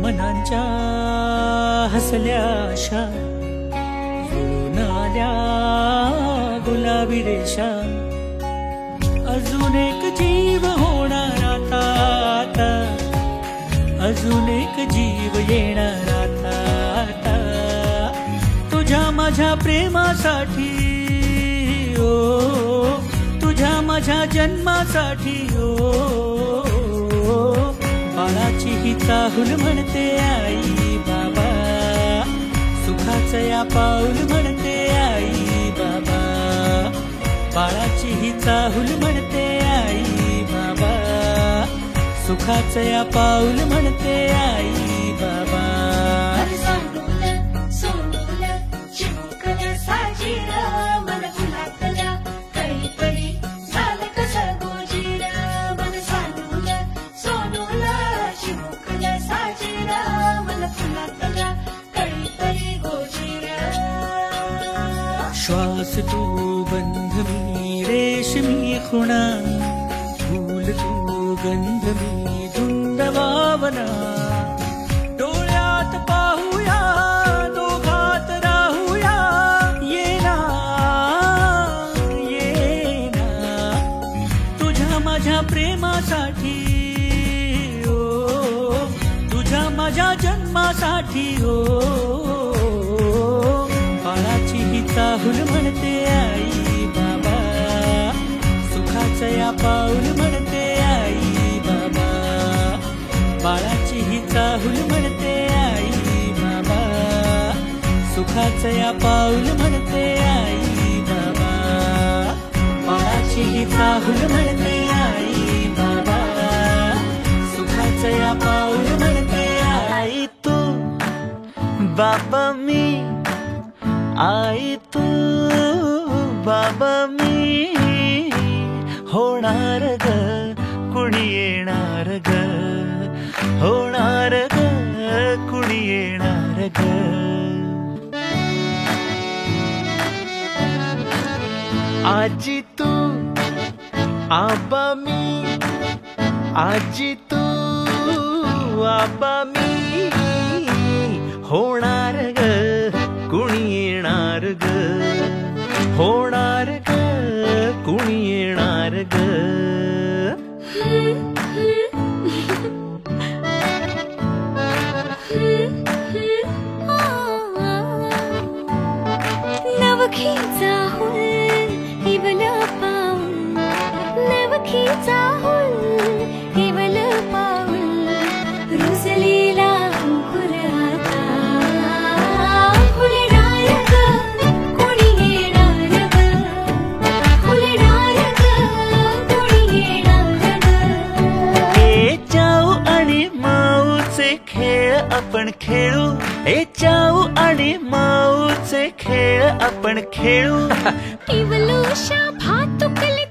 मनांच्या हसल्या आशा जुळून आल्या गुलाबी रेषा अजून एक जीव होणार आता आता अजून एक जीव येणार आता आता तुझ्या माझ्या प्रेमासाठी ओ तुझ्या माझ्या जन्मासाठी ओ बाळाची ही चाहूल म्हणते आई बाबा सुखाचं या पाऊल म्हणते आई बाबा बाळाची ही चाहूल म्हणते आई बाबा सुखाचं या पाऊल म्हणते आई बाबा श्वास तू बंध मी रेशमी खुणा फूल तू गंध मी धुंद भावना डोळ्यात पाहूया दोघात राहूया येना येना तुझ्या माझ्या प्रेमासाठी ओ तुझ्या माझ्या जन्मासाठी ओ बाळाची ही चाहूल म्हणते आई बाबा सुखाचं या पाऊल म्हणते आई बाबा बाळाची ही चाहूल म्हणते आई बाबा सुखाचं या पाऊल म्हणते आई बाबा बाळाची ही चाहूल म्हणते आई बाबा सुखाचं या पाऊल म्हणते आई तू बाबा मी आई तू बाबा मी होणार ग कुणी येणार ग होणार ग कुणी येणार ग आजी तू आबा मी आजी तू आबा मी होणार ग कुणी येणार ग होणार ग कुणी येणार ग नवखी चाहूल केवल पाऊल नवखी चाहूल केवल पाऊल रुजलेला अंकुर आता फुलणार ग कोणी येणार ग फुलणार ग कोणी येणार ग ए चाऊ आणि माऊचे खेळ आपण खेळू ए चाऊ आणि माऊचे खेळ आपण खेळू केवलूशा भातुकली